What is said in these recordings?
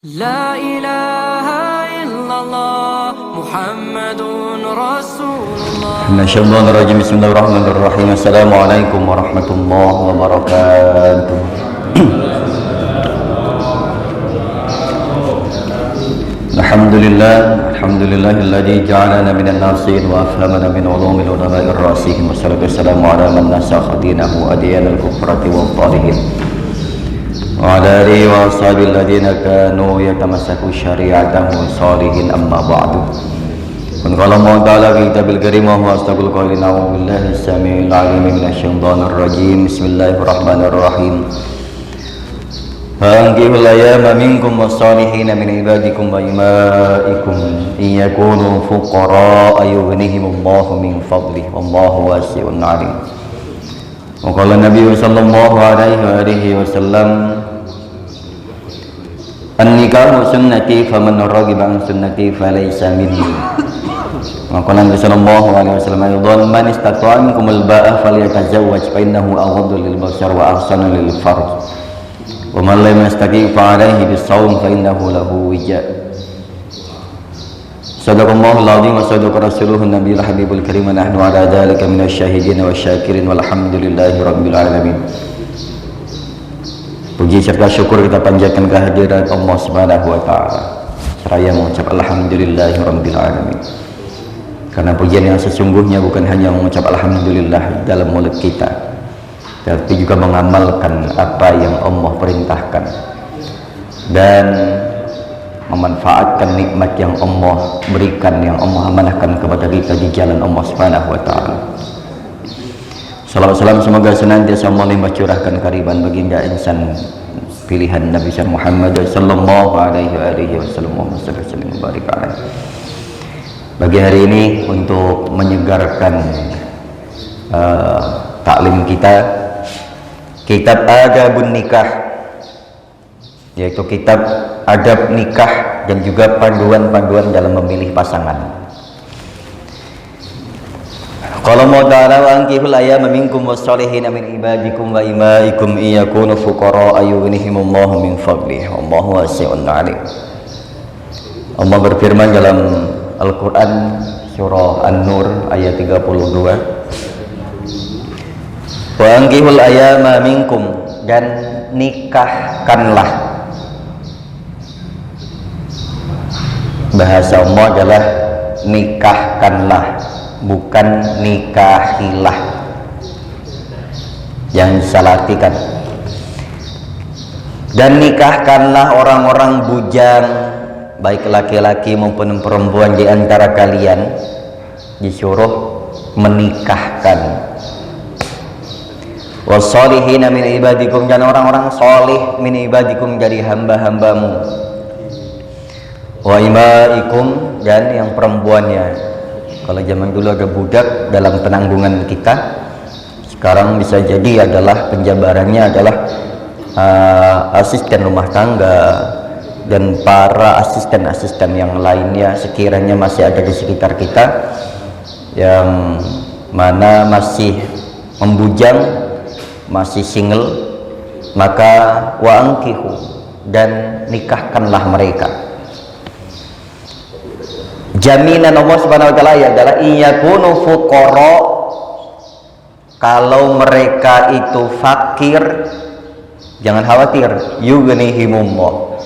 لا إله إلا الله محمد رسول الله. من الشيطان الرجيم. بسم الله الرحمن الرحيم. السلام عليكم ورحمة الله وبركاته. الحمد لله الذي جعلنا من الناصرين وأفهمنا من علوم العلماء الراسخين، والصلاة والسلام على من نسخ دينه أديان الكفرة والطاغين وعلى آله وأصحابه الذين كانوا يتمسكوا شريعته صالحين. أما بعد، قال الله تعالى في كتابه الكريم وهو أصدق القائلين: أعوذ بالله السميع العليم من الشيطان الرجيم. بسم الله الرحمن الرحيم. فأنكحوا الأيام منكم والصالحين من عبادكم وإمائكم إن يكونوا فقراء يغنيهم الله من فضله والله واسع عليم. وقال النبي صلى الله عليه وسلم: an-nikahu sunnati faman raghiba an sunnati falaysa minni. Maka Nabi sallallahu alaihi wasallam ayat man istata'a minkumul ba'a falyatazawwaj fa innahu aghaddu lil basar wa ahsanu lil farj wa man lam yastati' fa alayhi bis-shawm fa innahu lahu wija'. Sadaqallahul azim wa sadaqa rasuluhu nabiyul habibul karim wa nahnu ala dzalika minasyahidin wasyakirin walhamdulillahi rabbil alamin. Puji serta syukur kita panjatkan kehadiran Allah Subhanahu wa taala. Seraya mengucap alhamdulillahi rabbil alamin. Karena pujian yang sesungguhnya bukan hanya mengucap alhamdulillah dalam mulut kita, tapi juga mengamalkan apa yang Allah perintahkan dan memanfaatkan nikmat yang Allah berikan, yang Allah amanahkan kepada kita di jalan Allah Subhanahu wa taala. Salawat salam semoga senantiasa Allah limpah curahkan kariban baginda insan pilihan Nabi Muhammad sallallahu alaihi wasallam. Bagi hari ini untuk menyegarkan taklim kita, kitab Adabun Nikah, yaitu kitab adab nikah dan juga panduan-panduan dalam memilih pasangan. Qala Allah ta'ala: wa ankihul ayyama minkum was-solihina min ibadikum wa imaikum in yakunu fuqara yughnihimullahu min fadlihi wallahu wasi'un 'alim. Allah berfirman dalam Al-Qur'an surah An-Nur ayat 32, wa ankihul ayyama minkum, dan nikahkanlah. Bahasa Allah adalah nikahkanlah, bukan nikahilah. Jangan disalahartikan. Dan nikahkanlah orang-orang bujang, baik laki-laki maupun perempuan di antara kalian, disuruh menikahkan. Wassolihina min ibadikum, dan orang-orang solih min ibadikum dari hamba-hambamu. Wa imaikum, dan yang perempuannya. Kalau zaman dulu ada budak dalam penanggungan kita, sekarang bisa jadi adalah penjabarannya adalah asisten rumah tangga dan para asisten-asisten yang lainnya, sekiranya masih ada di sekitar kita yang mana masih membujang, masih single, maka wa ankihu, dan nikahkanlah mereka. Jaminan Allah Subhanahu wa taala adalah iyakunu fuqara, kalau mereka itu fakir, jangan khawatir, yughnihimullah,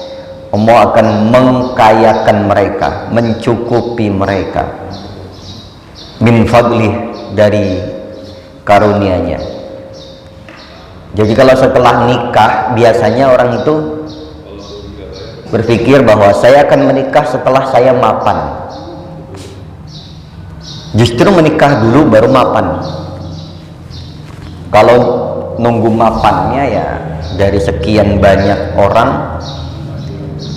Allah akan mengkayakan mereka, mencukupi mereka, min fadlih, dari karunia-Nya. Jadi kalau setelah nikah, biasanya orang itu berpikir bahwa saya akan menikah setelah saya mapan. Justru menikah dulu baru mapan. Kalau nunggu mapannya, ya dari sekian banyak orang,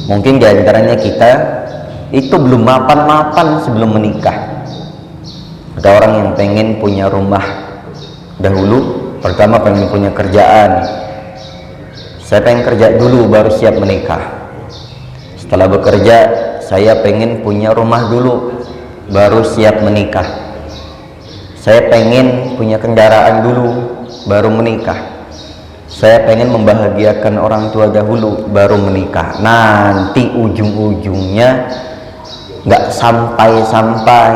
mungkin diantaranya kita itu belum mapan-mapan sebelum menikah. Ada orang yang pengen punya rumah dahulu, pertama pengen punya kerjaan. Saya pengen kerja dulu baru siap menikah. Setelah bekerja, saya pengen punya rumah dulu baru siap menikah. Saya pengen punya kendaraan dulu baru menikah. saya pengen membahagiakan orang tua dahulu baru menikah. Nanti ujung-ujungnya nggak sampai-sampai.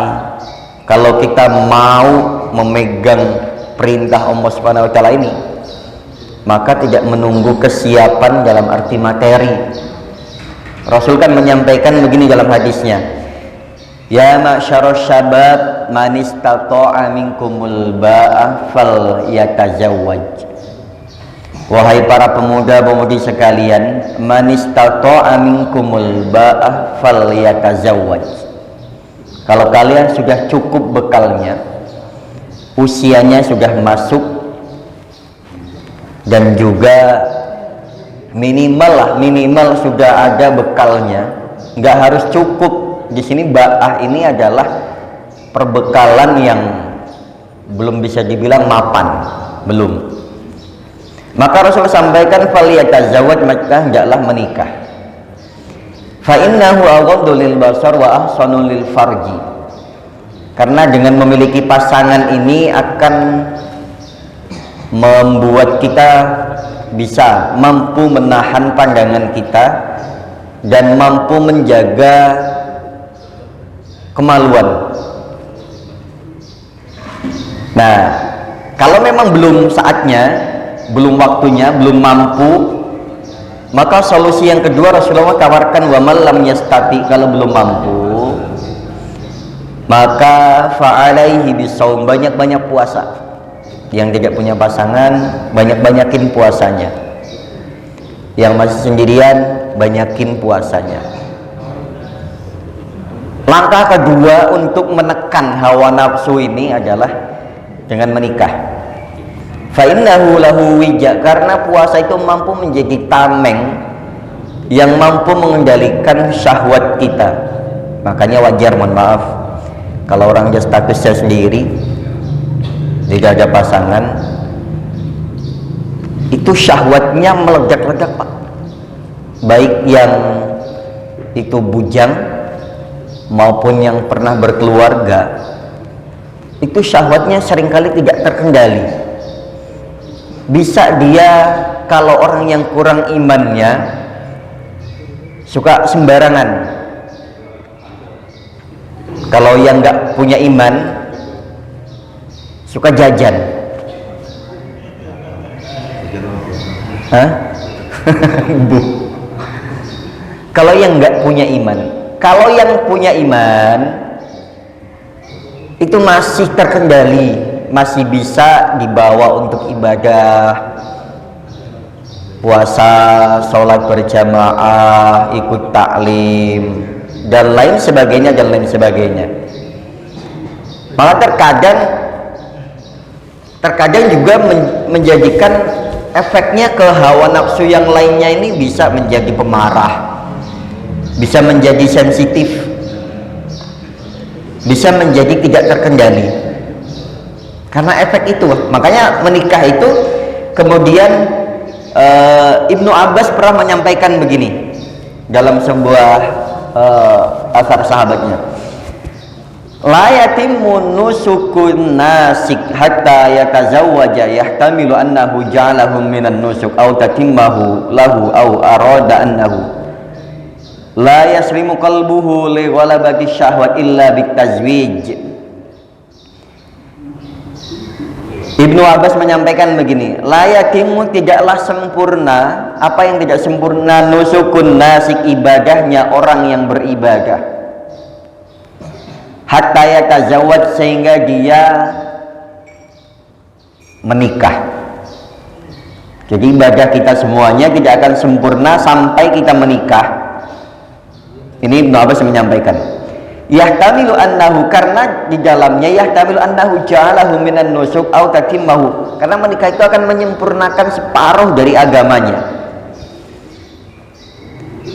Kalau kita mau memegang perintah Allah Subhanahu wa Ta'ala ini, maka tidak menunggu kesiapan dalam arti materi. Rasul kan menyampaikan begini dalam hadisnya, ya ma'syarus syabab man istata'a minkumul ba'a fal yatazawwaj. Wahai para pemuda-pemudi sekalian, man istata'a minkumul ba'a fal yatazawwaj. Kalau kalian sudah cukup bekalnya, usianya sudah masuk, dan juga minimal sudah ada bekalnya, nggak harus cukup. Di sini ba'ah ini adalah perbekalan yang belum bisa dibilang mapan, belum. Maka Rasul sampaikan faliyatazawwaj, maka hendaklah menikah. Fa innahu aghaddu lil basar wa ahsanu lil farji. Karena dengan memiliki pasangan ini akan membuat kita bisa mampu menahan pandangan kita dan mampu menjaga kemaluan. Nah, kalau memang belum saatnya, belum waktunya, belum mampu, maka solusi yang kedua Rasulullah tawarkan, wa man lam yastati, kalau belum mampu maka fa'alaihi bisawm, banyak-banyak puasa. Yang tidak punya pasangan, banyak-banyakin puasanya. Yang masih sendirian, banyakin puasanya. Langkah kedua untuk menekan hawa nafsu ini adalah dengan menikah. Fa'innahu lahu wija, karena puasa itu mampu menjadi tameng yang mampu mengendalikan syahwat kita. Makanya wajar, mohon maaf, kalau orang dia statusnya sendiri, tidak ada pasangan, itu syahwatnya meledak-ledak, Pak. Baik yang itu bujang maupun yang pernah berkeluarga, itu syahwatnya seringkali tidak terkendali. Bisa dia, kalau orang yang kurang imannya, suka sembarangan. Kalau yang nggak punya iman, suka jajan. Hah? Kalau yang nggak punya iman, kalau yang punya iman itu masih terkendali, masih bisa dibawa untuk ibadah, puasa, sholat berjamaah, ikut taklim, dan lain sebagainya, dan lain sebagainya. Malah terkadang juga menjadikan efeknya ke hawa nafsu yang lainnya ini bisa menjadi pemarah, bisa menjadi sensitif, bisa menjadi tidak terkendali karena efek itu. Makanya menikah itu, kemudian Ibnu Abbas pernah menyampaikan begini dalam sebuah asar sahabatnya, la yatimmu nusukun nasik hatta yatazawwaja yahtamilu annahu ja'alahu minan nusuk aw tatimmahu lahu aw arada annahu la yaslimu qalbuhu li ghalabati syahwat illa bitazwij. Ibnu Abbas menyampaikan begini, la yatimmu, tidaklah sempurna. Apa yang tidak sempurna? Nusukun nasik, ibadahnya orang yang beribadah, hatta yatazawwaj, sehingga dia menikah. Jadi ibadah kita semuanya tidak akan sempurna sampai kita menikah. Ini Ibnu Abbas menyampaikan, yahtamilu annahu, karena di dalamnya yahtamilu annahu ja'alahu minan nusuk au tatimmahu, karena menikah itu akan menyempurnakan separuh dari agamanya.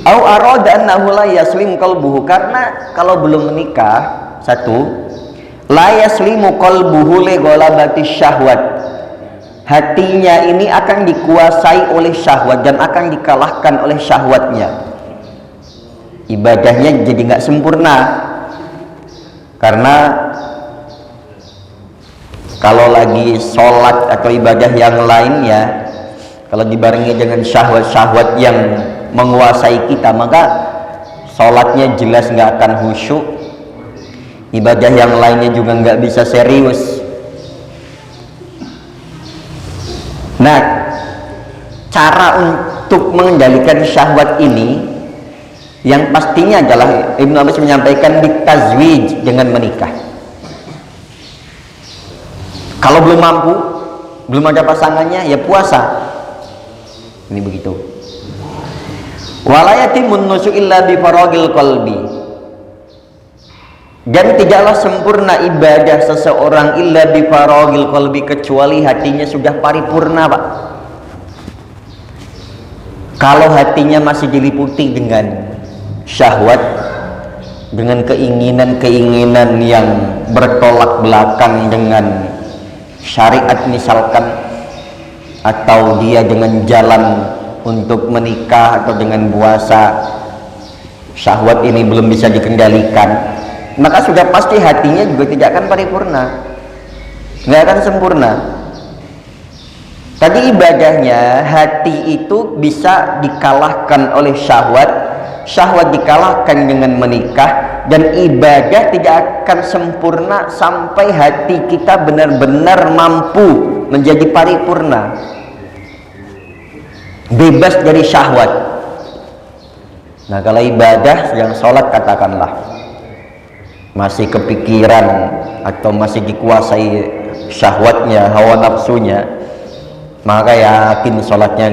Au arada annahu la yaslim qalbuhu, karena kalau belum menikah, satu, la yaslimu qalbuhu li ghalabati syahwat, hatinya ini akan dikuasai oleh syahwat dan akan dikalahkan oleh syahwatnya. Ibadahnya jadi nggak sempurna, karena kalau lagi sholat atau ibadah yang lainnya kalau dibarengi dengan syahwat-syahwat yang menguasai kita, maka sholatnya jelas nggak akan khusyuk, ibadah yang lainnya juga nggak bisa serius. Nah, cara untuk mengendalikan syahwat ini yang pastinya adalah Ibnu Abbas menyampaikan ditazwij, dengan menikah. Kalau belum mampu, belum ada pasangannya, ya puasa. Ini begitu. Wala yatimun nusu illa bi faragil qalbi. Dan tidaklah sempurna ibadah seseorang illa bi faragil qalbi, kecuali hatinya sudah paripurna, Pak. Kalau hatinya masih diliputi dengan syahwat, dengan keinginan-keinginan yang bertolak belakang dengan syariat misalkan, atau dia dengan jalan untuk menikah atau dengan puasa, syahwat ini belum bisa dikendalikan, maka sudah pasti hatinya juga tidak akan paripurna, nggak akan sempurna. Tadi ibadahnya, hati itu bisa dikalahkan oleh syahwat, syahwat dikalahkan dengan menikah, dan ibadah tidak akan sempurna sampai hati kita benar-benar mampu menjadi paripurna, bebas dari syahwat. Nah, kalau ibadah yang sholat katakanlah masih kepikiran atau masih dikuasai syahwatnya, hawa nafsunya, maka yakin sholatnya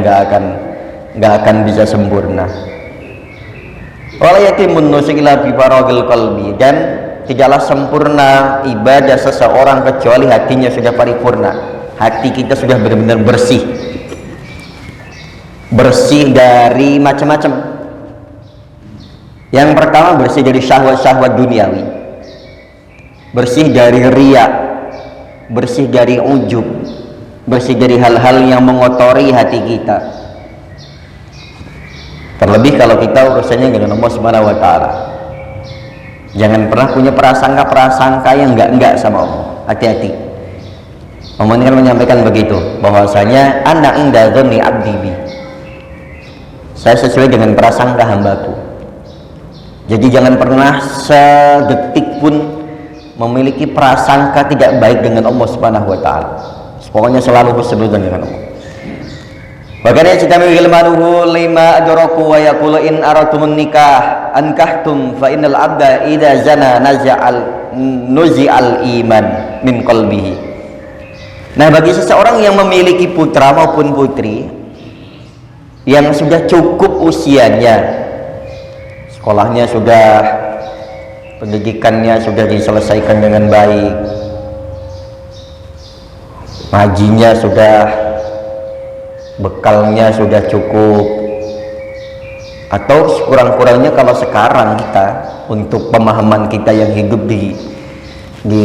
nggak akan bisa sempurna. Wala yatimun nusuk illa bi faragil qalbi, dan tidaklah sempurna ibadah seseorang kecuali hatinya sudah paripurna. Hati kita sudah benar-benar bersih, bersih dari macam-macam. Yang pertama, bersih dari syahwat-syahwat duniawi, bersih dari riya, bersih dari ujub, bersih dari hal-hal yang mengotori hati kita. Terlebih kalau kita urusannya dengan Allah Subhanahu wa Ta'ala, jangan pernah punya prasangka-prasangka yang enggak sama Allah. Hati-hati. Allah ini kan menyampaikan begitu, bahwasanya ana inda dzanni abdi bi, saya sesuai dengan prasangka hambaku. Jadi jangan pernah sedetik pun memiliki prasangka tidak baik dengan Allah Subhanahu wa Ta'ala. Pokoknya selalu bersekutu dengan Allah. Bagaimana citami ilmanuhu lima adraku wa yaqulu in aratumun nikah ankahtum fa innal abda idza zana nuzi'al iman min qalbihi. Nah, bagi seseorang yang memiliki putra maupun putri yang sudah cukup usianya, sekolahnya sudah, pendidikannya sudah diselesaikan dengan baik, ngajinya sudah, bekalnya sudah cukup, atau sekurang-kurangnya kalau sekarang kita, untuk pemahaman kita yang hidup di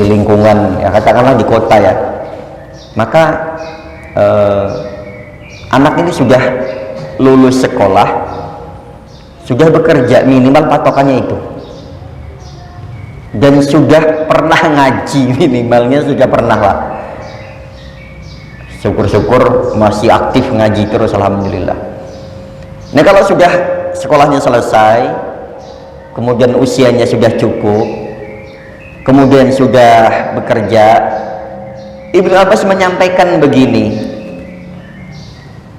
lingkungan, ya katakanlah di kota ya, maka anak ini sudah lulus sekolah, sudah bekerja, minimal patokannya itu, dan sudah pernah ngaji, minimalnya sudah pernah lah. Syukur-syukur masih aktif ngaji terus, alhamdulillah. Nah, kalau sudah sekolahnya selesai, kemudian usianya sudah cukup, kemudian sudah bekerja, Ibnu Abbas menyampaikan begini,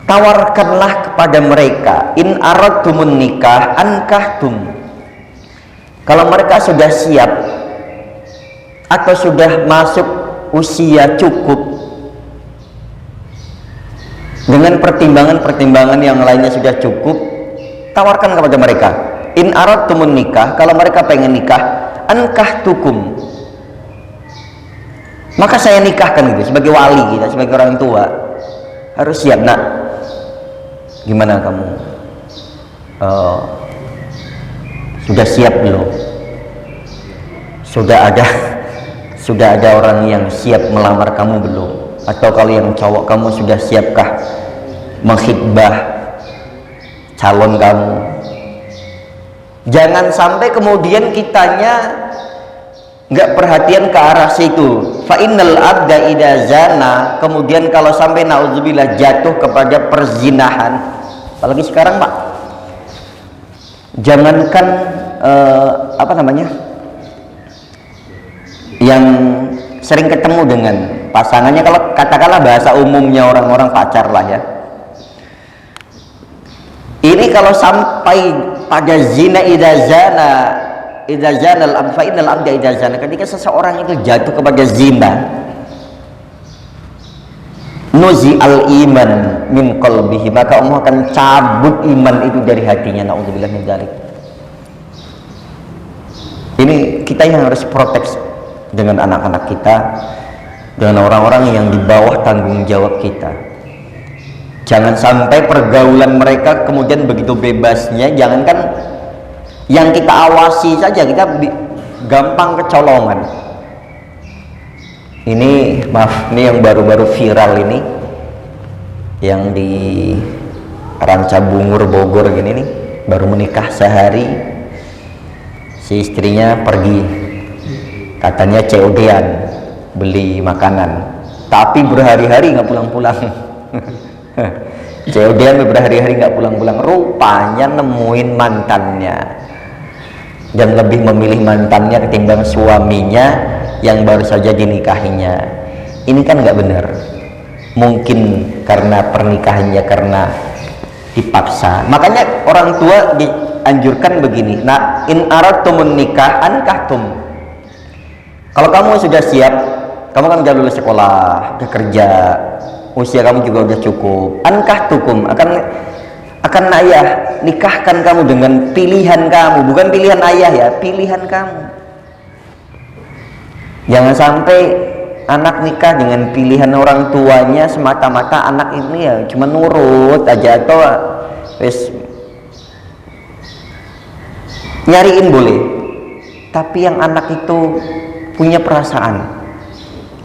tawarkanlah kepada mereka, in aradtumun nikah ankahtum, kalau mereka sudah siap atau sudah masuk usia cukup, dengan pertimbangan-pertimbangan yang lainnya sudah cukup, tawarkan kepada mereka, in aradtumun nikah, kalau mereka pengen nikah, ankahtukum, maka saya nikahkan gitu. Sebagai wali kita, sebagai orang tua harus siap. Nak, gimana kamu, sudah siap belum? Sudah ada orang yang siap melamar kamu belum? Atau kalau yang cowok, kamu sudah siapkah menghitbah calon kamu? Jangan sampai kemudian kitanya nggak perhatian ke arah situ. Fa innal abda idza zana, kemudian kalau sampai naudzubillah jatuh kepada perzinahan, apalagi sekarang Pak, jangankan apa namanya, yang sering ketemu dengan pasangannya, kalau katakanlah bahasa umumnya orang-orang pacar lah ya, ini kalau sampai pada zina idza zana fa innal abda idza zana, ketika seseorang itu jatuh kepada zina, nuzi al iman min qalbihi, maka Allah akan cabut iman itu dari hatinya. Naudzubillah min dzalik. Ini kita yang harus protek dengan anak-anak kita, dengan orang-orang yang di bawah tanggung jawab kita. Jangan sampai pergaulan mereka kemudian begitu bebasnya, jangankan yang kita awasi saja kita gampang kecolongan. Ini maaf, ini yang baru-baru viral ini, yang di Rancabungur Bogor gini nih, baru menikah sehari, si istrinya pergi, katanya COD-an beli makanan, tapi berhari-hari nggak pulang-pulang. COD-an berhari-hari nggak pulang-pulang, rupanya nemuin mantannya, dan lebih memilih mantannya ketimbang suaminya yang baru saja dinikahinya. Ini kan nggak benar. Mungkin karena pernikahannya karena dipaksa. Makanya orang tua dianjurkan begini, nah in aradtumun nikah ankahtum, kalau kamu sudah siap, kamu kan udah lulus sekolah, udah kerja, usia kamu juga udah cukup, ankahtukum, akan ayah nikahkan kamu dengan pilihan kamu, bukan pilihan ayah ya, pilihan kamu. Jangan sampai anak nikah dengan pilihan orang tuanya semata-mata anak ini ya cuma nurut aja, atau wes nyariin boleh, tapi yang anak itu punya perasaan,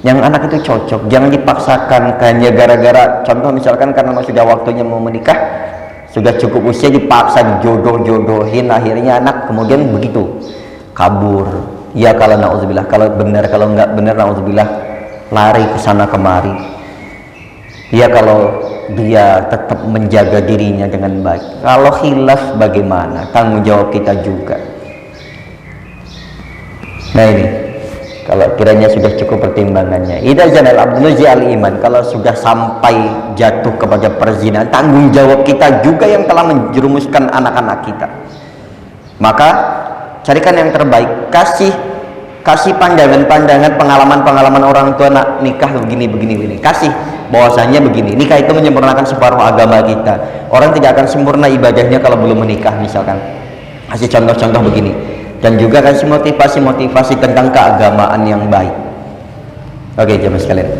yang anak itu cocok, jangan dipaksakan hanya gara-gara, contoh misalkan karena sudah waktunya mau menikah, sudah cukup usia, dipaksa jodoh-jodohin, akhirnya anak kemudian begitu kabur. Ya kalau naudzubillah, kalau benar, kalau nggak benar naudzubillah lari ke sana kemari. Ya kalau dia tetap menjaga dirinya dengan baik. Kalau khilaf bagaimana? Tanggung jawab kita juga. Nah ini, kalau kiranya sudah cukup pertimbangannya. Idza zanal abdu al iman, kalau sudah sampai jatuh kepada perzinahan, tanggung jawab kita juga yang telah menjerumuskan anak-anak kita. Maka carikan yang terbaik, kasih pandangan-pandangan, pengalaman-pengalaman orang tua nak nikah begini, kasih bahwasanya begini, nikah itu menyempurnakan separuh agama kita. Orang tidak akan sempurna ibadahnya kalau belum menikah misalkan. Kasih contoh-contoh begini, dan juga kasih motivasi-motivasi tentang keagamaan yang baik. Oke jemaah sekalian,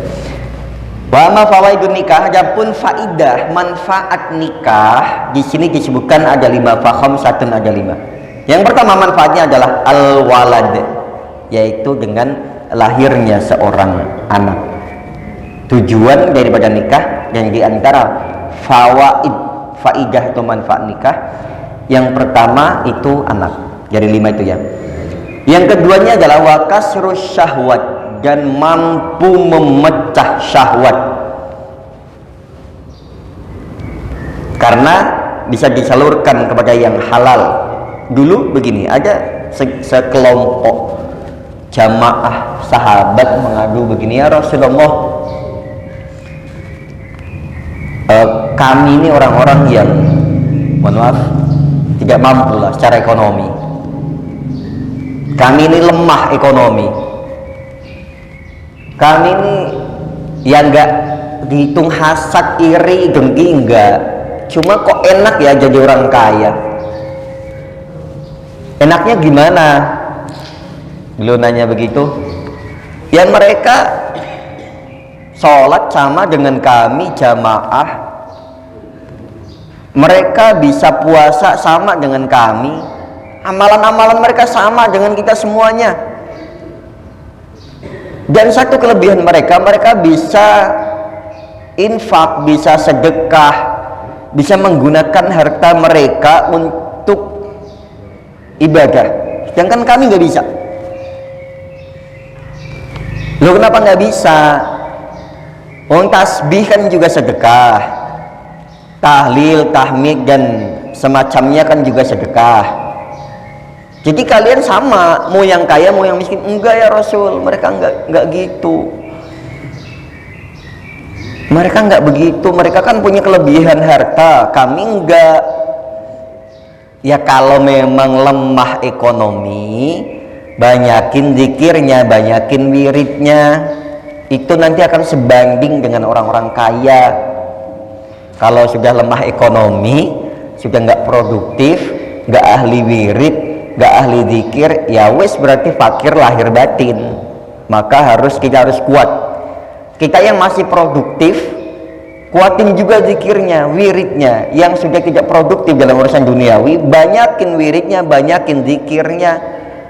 wa ma fawaidun nikah, adapun faidah manfaat nikah di sini disebutkan ada 5, faham satun ada 5. Yang pertama manfaatnya adalah al-walad, yaitu dengan lahirnya seorang anak. Tujuan daripada nikah dan diantara faidah atau manfaat nikah, yang pertama itu anak, dari 5 itu ya. Yang keduanya adalah wa kasrus syahwat, dan mampu memecah syahwat, karena bisa disalurkan kepada yang halal. Dulu begini, ada sekelompok jamaah sahabat mengadu begini, ya Rasulullah, kami ini orang-orang yang mohon maaf tidak mampu lah secara ekonomi, kami ini lemah ekonomi, kami ini yang enggak dihitung hasad, iri, dengki enggak, cuma kok enak ya jadi orang kaya. Enaknya gimana? Beliau nanya begitu. Yang mereka sholat sama dengan kami jamaah, mereka bisa puasa sama dengan kami, amalan-amalan mereka sama dengan kita semuanya. Dan satu kelebihan mereka, mereka bisa infak, bisa sedekah, bisa menggunakan harta mereka untuk ibadah, sedangkan kami nggak bisa. Loh kenapa nggak bisa? Wong tasbih kan juga sedekah, tahlil, tahmid dan semacamnya kan juga sedekah. Jadi kalian sama, mau yang kaya mau yang miskin. Enggak ya Rasul, mereka enggak gitu. Mereka enggak begitu, mereka kan punya kelebihan harta, kami enggak. Ya kalau memang lemah ekonomi, banyakin zikirnya, banyakin wiridnya, itu nanti akan sebanding dengan orang-orang kaya. Kalau sudah lemah ekonomi, sudah nggak produktif, nggak ahli wirid, nggak ahli zikir, ya wes berarti fakir lahir batin. Maka kita harus kuat. Kita yang masih produktif, kuatin juga zikirnya, wiridnya. Yang sudah tidak produktif dalam urusan duniawi, banyakin wiridnya, banyakin zikirnya,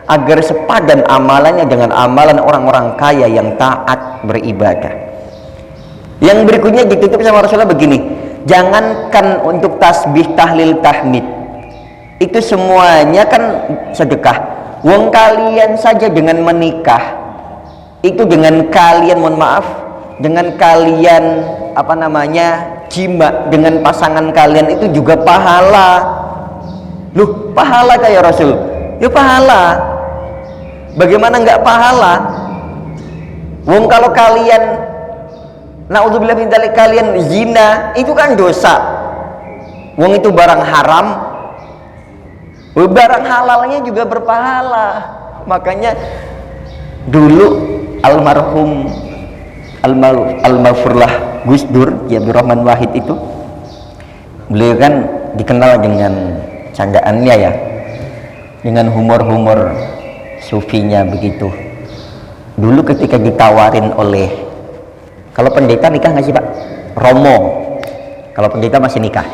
agar sepadan amalannya dengan amalan orang-orang kaya yang taat beribadah. Yang berikutnya ditutup sama Rasulullah begini, jangankan untuk tasbih, tahlil, tahmid, itu semuanya kan sedekah. Wong kalian saja dengan menikah, itu dengan kalian, mohon maaf, dengan kalian jima dengan pasangan kalian itu juga pahala. Loh, pahala kayak Rasul? Ya pahala. Bagaimana nggak pahala? Wong kalau kalian, naudzubillah min dzalik, kalian zina, itu kan dosa. Wong itu barang haram, barang halalnya juga berpahala. Makanya dulu almarhum almarfurlah Gus Dur, ya Abdurrahman Wahid itu, beliau kan dikenal dengan candaannya ya, dengan humor-humor sufinya begitu. Dulu ketika ditawarin oleh, kalau pendeta nikah nggak sih Pak? Romo. Kalau pendeta masih nikah,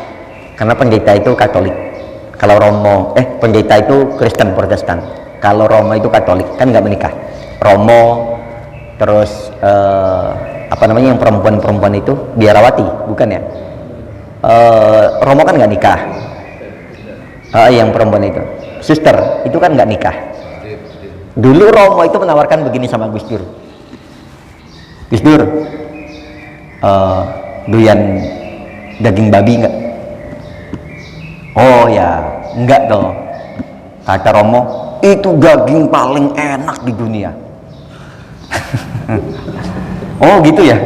karena pendeta itu Katolik. Kalau Romo, pendeta itu Kristen Protestan. Kalau Romo itu Katolik, kan nggak menikah. Romo, terus yang perempuan-perempuan itu biarawati, bukan ya? Romo kan nggak nikah. Yang perempuan itu, suster, itu kan nggak nikah. Dulu Romo itu menawarkan begini sama Gus Dur. Gus Dur, doyan daging babi nggak? Oh ya, enggak dong. Kata Romo, itu daging paling enak di dunia. Oh gitu ya?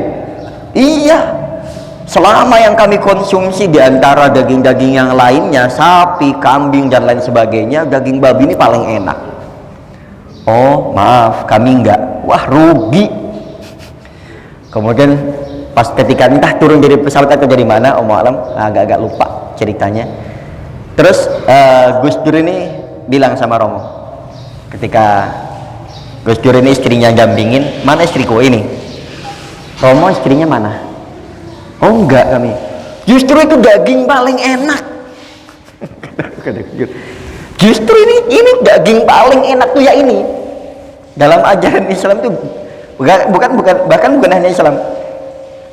Iya. Selama yang kami konsumsi di antara daging-daging yang lainnya, sapi, kambing dan lain sebagainya, daging babi ini paling enak. Oh maaf, kami enggak. Wah rugi. Kemudian pas ketika entah turun dari pesawat atau dari mana, alam agak-agak lupa ceritanya. Terus Gus Dur ini bilang sama Romo, ketika Gus Dur ini istrinya dampingin, mana istriku ini? Romo, istrinya mana? Oh enggak, kami. Justru itu daging paling enak. Justru ini daging paling enak tuh ya ini. Dalam ajaran Islam tuh bahkan bukan hanya Islam.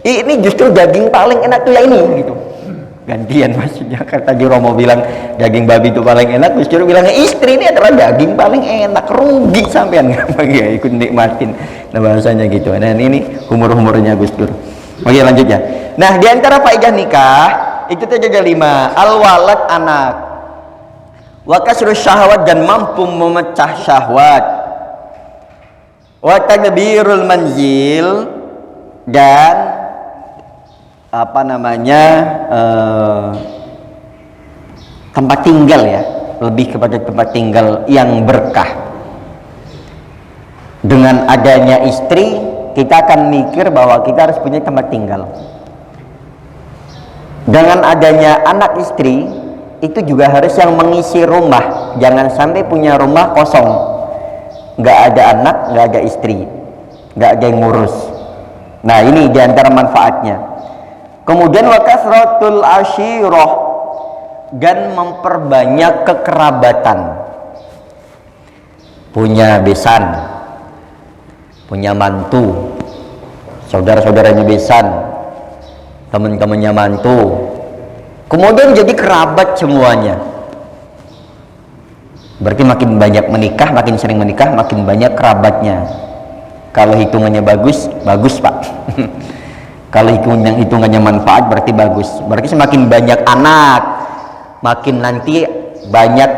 Ini justru daging paling enak tuh ya ini gitu. Gantian maksudnya, kata di Romo bilang daging babi itu paling enak, Gus Dur bilangnya istri ini adalah daging paling enak. Rugi sampean nggak ikut nikmatin. Nah bahasanya gitu. Nah ini humor-humornya Gus Dur. Oke lanjut ya. Nah di antara faedah nikah itu ada 5. Al-walad, anak, wa kasrus syahwat, dan mampu memecah syahwat, wa tadbirul manzil, dan tempat tinggal ya, lebih kepada tempat tinggal yang berkah. Dengan adanya istri, kita akan mikir bahwa kita harus punya tempat tinggal. Dengan adanya anak istri, itu juga harus yang mengisi rumah. Jangan sampai punya rumah kosong, nggak ada anak, nggak ada istri, nggak ada yang ngurus. Nah ini diantara manfaatnya. Kemudian wa kasratul ashirah, dan memperbanyak kekerabatan. Punya besan, punya mantu, saudara-saudaranya besan, teman-temannya mantu, kemudian jadi kerabat semuanya. Berarti makin banyak menikah, makin sering menikah, makin banyak kerabatnya. Kalau hitungannya bagus, bagus Pak. Kalau hitungannya manfaat berarti bagus. Berarti semakin banyak anak, makin nanti banyak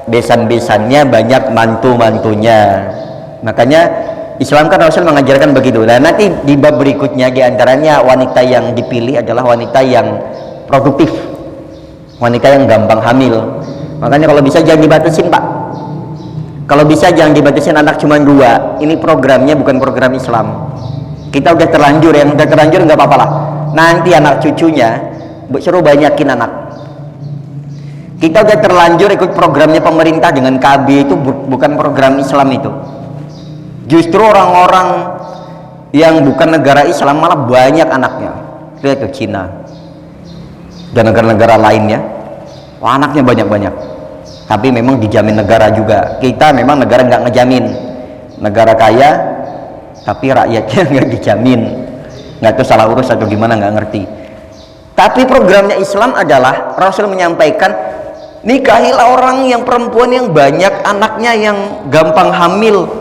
besan-besannya, banyak mantu-mantunya. Makanya Islam kan Rasul mengajarkan begitu. Dan nanti di bab berikutnya diantaranya wanita yang dipilih adalah wanita yang produktif, wanita yang gampang hamil. Makanya kalau bisa jangan dibatasin Pak. Kalau bisa jangan dibatasin anak cuma 2. Ini programnya bukan program Islam. Kita udah terlanjur, yang udah terlanjur nggak apa-apa lah. Nanti anak cucunya suruh banyakin anak. Kita udah terlanjur ikut programnya pemerintah dengan KB, itu bukan program Islam itu. Justru orang-orang yang bukan negara Islam malah banyak anaknya. Lihat tuh Cina dan negara-negara lainnya, wah, anaknya banyak-banyak. Tapi memang dijamin negara juga. Kita memang negara nggak ngejamin. Negara kaya tapi rakyatnya nggak dijamin. Nggak tahu salah urus atau gimana, nggak ngerti. Tapi programnya Islam adalah Rasul menyampaikan, nikahilah orang yang perempuan yang banyak anaknya, yang gampang hamil.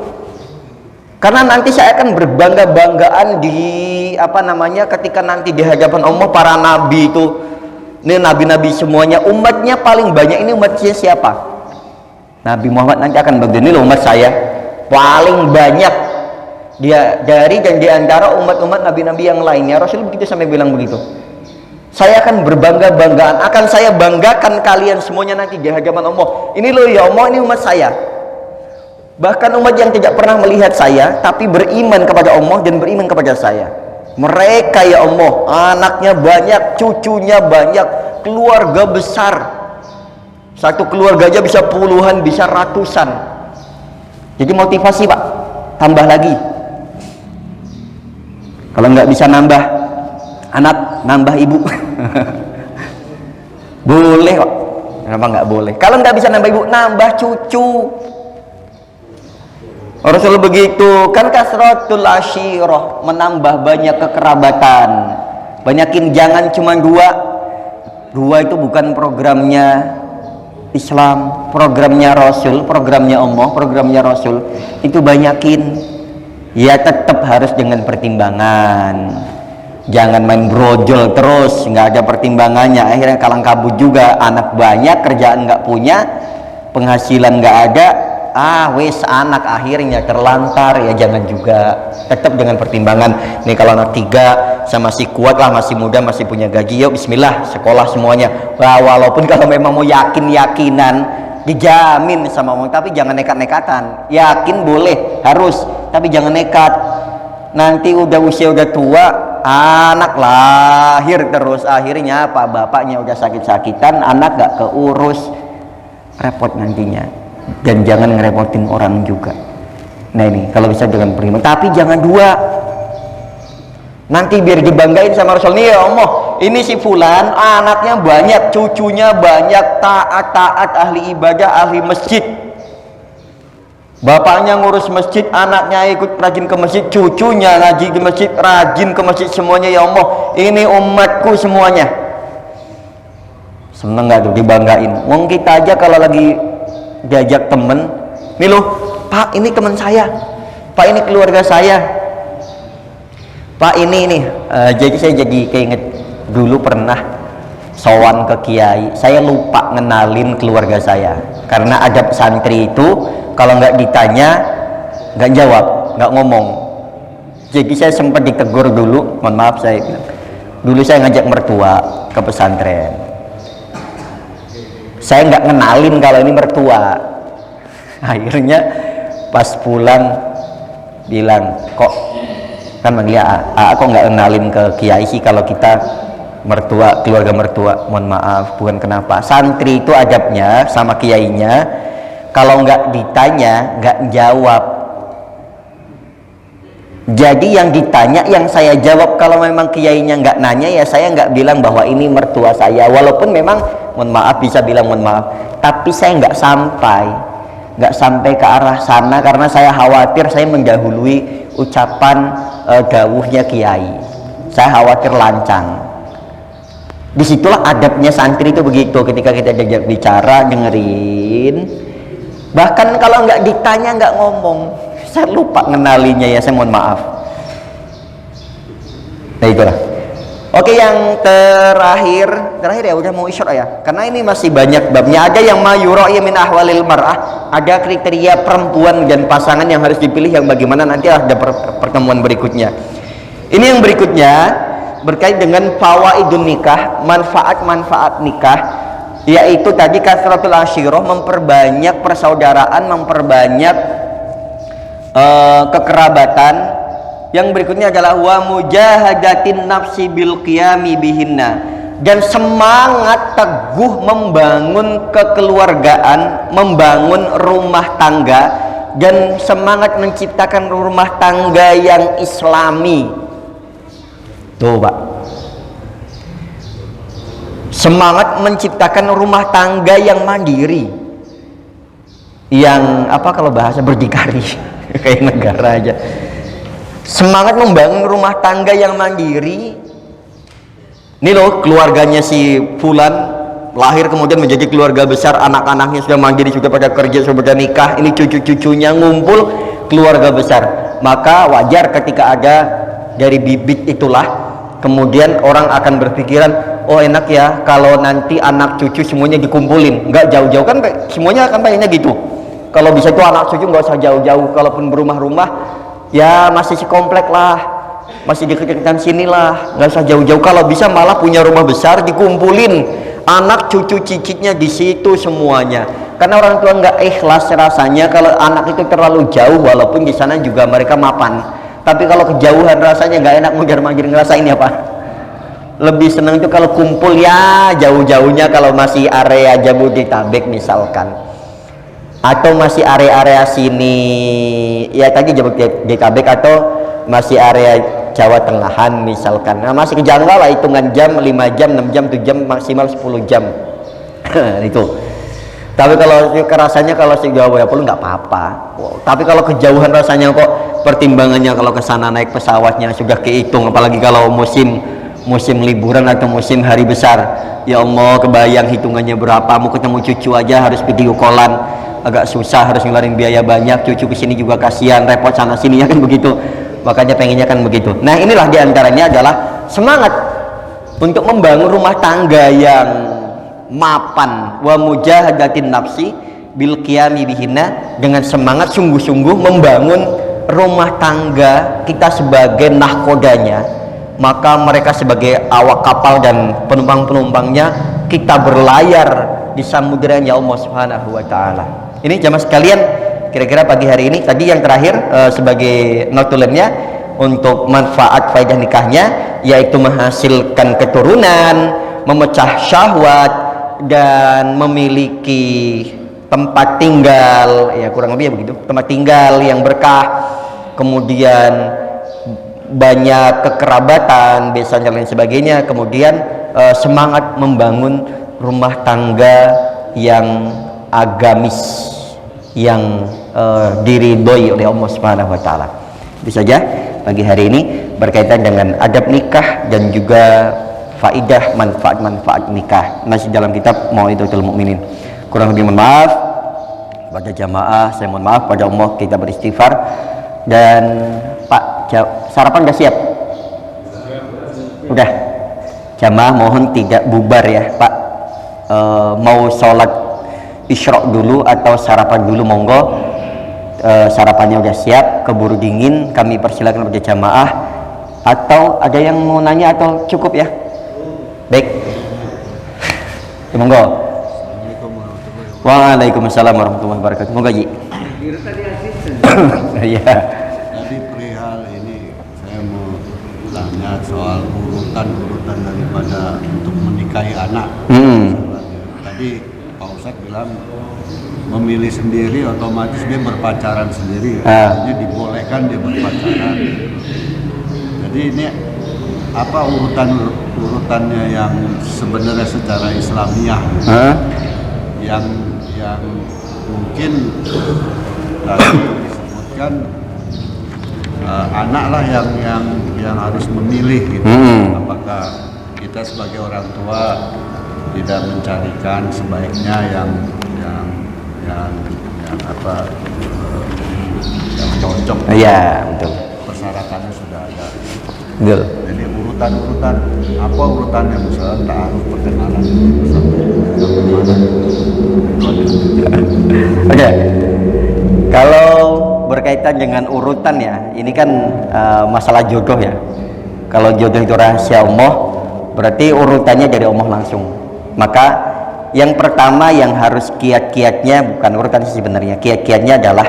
Karena nanti saya akan berbangga-banggaan di ketika nanti di hadapan Allah para nabi itu. Ini nabi-nabi semuanya, umatnya paling banyak ini umatnya siapa? Nabi Muhammad nanti akan begini loh, umat saya paling banyak dia dari dan diantara umat-umat nabi-nabi yang lainnya. Rasul begitu sampai bilang begitu. Saya akan berbangga-banggaan, akan saya banggakan kalian semuanya nanti di hadapan Allah. Ini loh ya Allah, ini umat saya. Bahkan umat yang tidak pernah melihat saya tapi beriman kepada Allah dan beriman kepada saya. Mereka ya Allah, anaknya banyak, cucunya banyak, keluarga besar. Satu keluarga aja bisa puluhan, bisa ratusan. Jadi motivasi Pak, tambah lagi. Kalau nggak bisa nambah anak, nambah ibu. Boleh Pak. Kenapa nggak boleh? Kalau nggak bisa nambah ibu, nambah cucu. Rasul begitu kan, kasratul asyirah, menambah banyak kekerabatan. Banyakin, jangan cuma 2 itu bukan programnya Islam, programnya Rasul, programnya Allah, programnya Rasul. Itu banyakin. Ya tetap harus dengan pertimbangan. Jangan main brojol terus, nggak ada pertimbangannya, akhirnya kalang kabut juga. Anak banyak, kerjaan nggak punya, penghasilan nggak ada, wes anak akhirnya terlantar. Ya jangan juga, tetap dengan pertimbangan. Nih kalau anak 3 saya masih kuat lah, masih muda, masih punya gaji, yuk bismillah sekolah semuanya. Walaupun kalau memang mau yakin-yakinan dijamin sama orang, tapi jangan nekat-nekatan. Yakin boleh, harus, tapi jangan nekat. Nanti udah usia udah tua, anak lahir terus, akhirnya apa, bapaknya udah sakit-sakitan, anak gak keurus, repot nantinya. Dan jangan ngerepotin orang juga. Nah ini kalau bisa dengan pertimbangan, tapi jangan 2. Nanti biar dibanggain sama Rasul, nih ya Allah, ini si fulan anaknya banyak, cucunya banyak, taat ahli ibadah, ahli masjid. Bapaknya ngurus masjid, anaknya ikut rajin ke masjid, cucunya ngaji di masjid, rajin ke masjid semuanya. Ya Allah, ini umatku semuanya. Seneng gak tuh dibanggain? Wong kita aja kalau lagi diajak temen, nih loh Pak, ini teman saya, Pak ini keluarga saya, Pak ini jadi saya jadi keinget dulu pernah sowan ke kiai, saya lupa ngenalin keluarga saya. Karena adab santri itu kalau nggak ditanya nggak jawab, nggak ngomong. Jadi saya sempat ditegur dulu, mohon maaf, saya bilang dulu saya ngajak mertua ke pesantren, saya nggak ngenalin kalau ini mertua. Akhirnya pas pulang bilang, kok kan manggil kok nggak ngenalin ke kiai sih kalau kita mertua, keluarga mertua. Mohon maaf, bukan kenapa, santri itu adabnya sama kiainya kalau nggak ditanya nggak jawab. Jadi yang ditanya yang saya jawab. Kalau memang kiainya nggak nanya, ya saya nggak bilang bahwa ini mertua saya, walaupun memang mohon maaf bisa bilang mohon maaf, tapi saya nggak sampai ke arah sana karena saya khawatir saya mendahului ucapan dawuhnya kiai, saya khawatir lancang. Disitulah adabnya santri itu begitu, ketika kita diajak bicara dengerin, bahkan kalau nggak ditanya nggak ngomong. Saya lupa ngenalinya ya, saya mohon maaf. Nah itulah. Oke, yang terakhir ya, udah mau isyara ya. Karena ini masih banyak babnya. Ada yang mayura'i min ahwalil mar'ah, ada kriteria perempuan dan pasangan yang harus dipilih yang bagaimana, nanti ada pertemuan berikutnya. Ini yang berikutnya berkait dengan fawaidun nikah, manfaat-manfaat nikah, yaitu tadi kasratul asyirah, memperbanyak persaudaraan, memperbanyak kekerabatan. Yang berikutnya adalah wa mujahadatin nafsi bil qiyami bihinna, dan semangat teguh membangun kekeluargaan, membangun rumah tangga, dan semangat menciptakan rumah tangga yang islami. Tuh Pak, semangat menciptakan rumah tangga yang mandiri, yang apa kalau bahasa berdikari kayak negara aja. Semangat membangun rumah tangga yang mandiri. Ini loh, keluarganya si Fulan lahir kemudian menjadi keluarga besar, anak-anaknya sudah mandiri, sudah pada kerja, sudah pada nikah, ini cucu-cucunya ngumpul keluarga besar. Maka wajar ketika ada dari bibit itulah kemudian orang akan berpikiran, oh enak ya kalau nanti anak cucu semuanya dikumpulin, nggak jauh-jauh kan, semuanya akan pengennya gitu. Kalau bisa tuh anak cucu nggak usah jauh-jauh, kalaupun berumah-rumah ya masih sekomplek lah, masih dekat-dekatan sini lah, nggak usah jauh-jauh. Kalau bisa malah punya rumah besar, dikumpulin anak cucu cicitnya di situ semuanya. Karena orang tua nggak ikhlas rasanya kalau anak itu terlalu jauh, walaupun di sana juga mereka mapan. Tapi kalau kejauhan rasanya nggak enak, mujar-mujar ngerasain ya Pak. Lebih senang itu kalau kumpul ya jauh-jauhnya, kalau masih area Jabodetabek misalkan, atau masih area-area sini ya tadi Jabodetabek, atau masih area Jawa Tengahan misalkan. Nah masih kejangkau lah, hitungan jam 5 jam, 6 jam, 7 jam, maksimal 10 jam. Itu. Tapi kalau rasanya kalau sejauh ya perlu nggak apa-apa. Tapi kalau kejauhan rasanya kok pertimbangannya, kalau ke sana naik pesawatnya sudah kehitung, apalagi kalau musim liburan atau musim hari besar. Ya Allah, kebayang hitungannya berapa, mau ketemu cucu aja harus video callan, agak susah, harus ngeluarin biaya banyak, cucu kesini juga kasihan, repot sana sini ya kan begitu. Makanya pengennya kan begitu. Nah inilah diantaranya adalah semangat untuk membangun rumah tangga yang mapan, wa mujahadatin nafsi bil qiyami bihinna, dengan semangat sungguh-sungguh membangun rumah tangga kita sebagai nahkodanya, maka mereka sebagai awak kapal dan penumpang-penumpangnya, kita berlayar di samudranya Allah Subhanahu wa taala. Ini jamaah sekalian, kira-kira pagi hari ini tadi yang terakhir sebagai notulennya untuk manfaat faedah nikahnya, yaitu menghasilkan keturunan, memecah syahwat, dan memiliki tempat tinggal, ya kurang lebih ya begitu, tempat tinggal yang berkah, kemudian banyak kekerabatan, besan dan lain sebagainya, kemudian semangat membangun rumah tangga yang agamis, yang diridhoi oleh Allah Subhanahu wa taala. Itu saja pagi hari ini berkaitan dengan adab nikah dan juga faidah manfaat-manfaat nikah, masih dalam kitab Mau'izatul Mukminin. Kurang lebih mohon maaf pada jamaah, saya mohon maaf pada Allah, kita beristighfar. Dan Pak, sarapan udah siap? Udah. Jamaah mohon tidak bubar ya Pak. Mau sholat isyraq dulu atau sarapan dulu, monggo. Sarapannya udah siap, keburu dingin, kami persilakan pada jamaah. Atau ada yang mau nanya atau cukup ya? Baik. Ya, monggo. Waalaikumsalam warahmatullahi wabarakatuh. Monggo Ji. Iya. Tadi perihal ini saya mau tanya soal urutan daripada untuk menikahi anak. Tadi Pak Ustadz bilang memilih sendiri, otomatis dia berpacaran sendiri, artinya dibolehkan dia berpacaran. Jadi ini apa urutannya yang sebenarnya secara Islamiah, yang mungkin tadi disebutkan anak lah yang harus memilih gitu. Apakah kita sebagai orang tua tidak mencarikan sebaiknya yang cocok cocok. Iya, betul. Persyaratannya sudah ada. Betul. Jadi urutan-urutan apa urutannya, misalnya ta'aruf, perkenalan sampai mana. Oke. Kalau berkaitan dengan urutan ya, ini kan masalah jodoh ya. Kalau jodoh itu rahasia Allah, berarti urutannya dari Allah langsung. Maka yang pertama yang harus kiat-kiatnya, bukan urutan sih sebenarnya, kiat-kiatnya adalah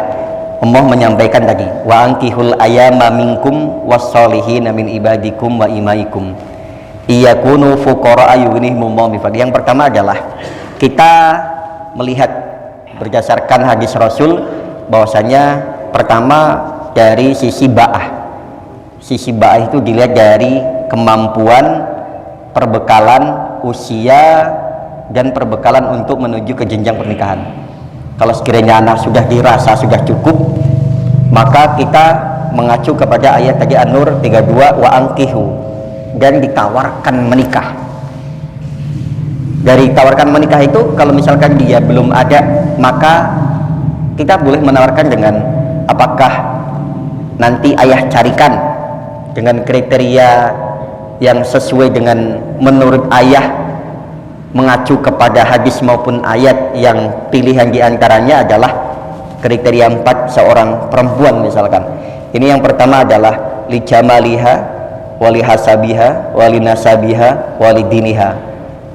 Allah menyampaikan tadi, wa ankihul ayama minkum wassolihin min ibadikum wa imaikum iyakunu fuqara yughnihimullahu min fadlihi. Yang pertama adalah kita melihat berdasarkan hadis Rasul bahwasanya pertama dari sisi ba'ah. Sisi ba'ah itu dilihat dari kemampuan, perbekalan, usia, dan perbekalan untuk menuju ke jenjang pernikahan. Kalau sekiranya anak sudah dirasa sudah cukup, maka kita mengacu kepada ayat tadi An-Nur 32, wa angkihu, dan ditawarkan menikah. Dari tawarkan menikah itu, kalau misalkan dia belum ada, maka kita boleh menawarkan dengan apakah nanti ayah carikan dengan kriteria yang sesuai dengan menurut ayah, mengacu kepada hadis maupun ayat yang pilihan diantaranya adalah kriteria 4 seorang perempuan misalkan. Ini yang pertama adalah li jamaliha wali hasabiha wali nasabiha wali diniha.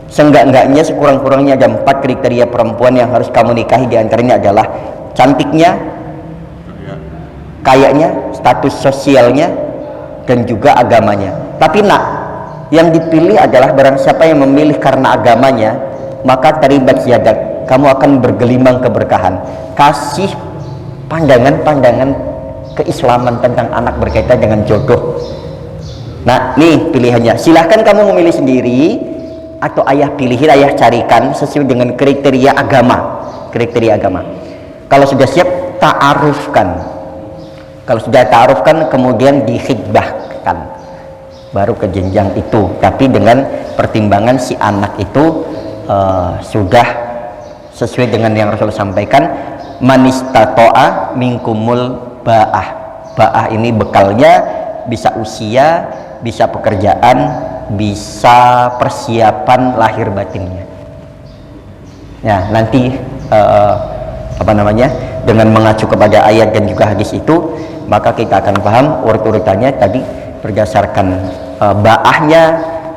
Seenggak-enggaknya sekurang-kurangnya ada 4 kriteria perempuan yang harus kamu nikahi. Diantaranya adalah cantiknya, kayaknya, status sosialnya, dan juga agamanya. Tapi yang dipilih adalah barang siapa yang memilih karena agamanya, maka taribat yadak, kamu akan bergelimang keberkahan. Kasih pandangan-pandangan keislaman tentang anak berkaitan dengan jodoh. Nah, nih pilihannya. Silahkan kamu memilih sendiri atau ayah pilihin, ayah carikan sesuai dengan kriteria agama. Kriteria agama. Kalau sudah siap, ta'arufkan. Kalau sudah ta'arufkan, kemudian dikhidbahkan, baru ke jenjang itu. Tapi dengan pertimbangan si anak itu sudah sesuai dengan yang Rasul sampaikan, manistato'a minkumul ba'ah. Ba'ah ini bekalnya bisa usia, bisa pekerjaan, bisa persiapan lahir batinnya. Ya, nanti dengan mengacu kepada ayat dan juga hadis itu, maka kita akan paham urut-urutannya tadi berdasarkan ba'ahnya,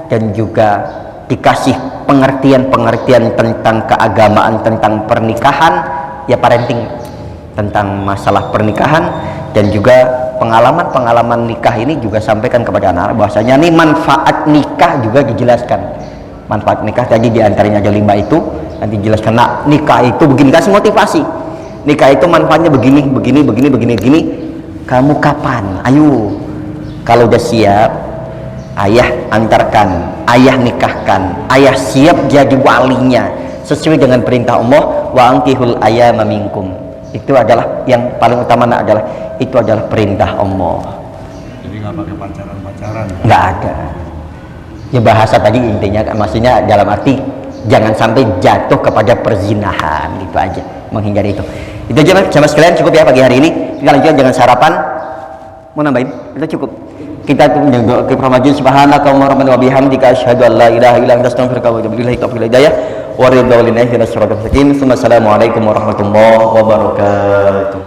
dan juga dikasih pengertian-pengertian tentang keagamaan, tentang pernikahan, ya parenting, tentang masalah pernikahan, dan juga pengalaman-pengalaman nikah ini juga sampaikan kepada anak-anak bahwasanya ini manfaat nikah juga dijelaskan. Manfaat nikah tadi diantaranya ada 5 itu, nanti dijelaskan. Nah, nikah itu begini, kasih motivasi. Nikah itu manfaatnya begini, begini, begini, begini, begini. Kamu kapan? Ayo, kalau udah siap, ayah antarkan, ayah nikahkan, ayah siap jadi walinya sesuai dengan perintah Allah, wa ankihul ayama minkum. Itu adalah yang paling utama, adalah itu adalah perintah Allah. Jadi nggak pakai pacaran-pacaran? Nggak ada. Ya bahasa tadi intinya, maksudnya dalam arti jangan sampai jatuh kepada perzinahan, gitu aja, menghindari itu. Itu aja sama sekalian, cukup ya pagi hari ini. Kita lanjutkan dengan sarapan. Mau nambahin? Itu cukup. Kita menjaga kehormatan subhanakallahumma rabbana wa bihamdika asyhadu an la ilaha illa anta astaghfiruka wa atubu ilaik. Taufiq hidayah wa ridha wal hidayah. Assalamualaikum warahmatullahi wabarakatuh.